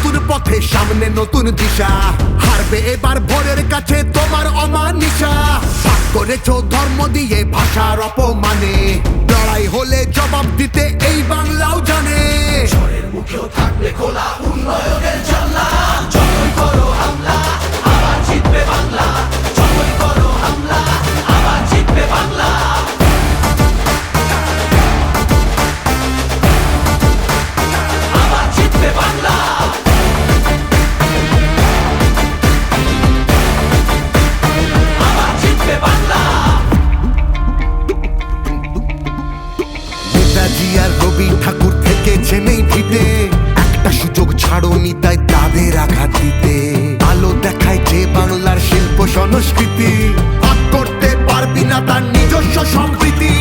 নতুন পথে সামনে নতুন দিশা, হারবে এবার ভোরের কাছে তোমার অমানিসা। ভাগ করেছো ধর্ম দিয়ে ভাষার অপমানে, লড়াই হলে জবাব দিতে এই বাংলাও জানে। ঝড়ের মুখেও থাকবে খোলা উন্নয়নের জানলা, যতই করো হামলা আবার জিতবে বাংলা, যতই করো হামলা আবার জিতবে বাংলা। আবার জিতবে বাংলা। আবার জিতবে বাংলা। নেতাজি আর রবি ঠাকুর থেকেছে নেই ভিতে, একটা সুযোগ ছাড়োনি তাই তাদের আঘাত দিতে। আলো দেখায় যে বাংলার শিল্প সংস্কৃতি, ভাগ করতে পারবি না তার নিজস্ব সম্প্রীতি।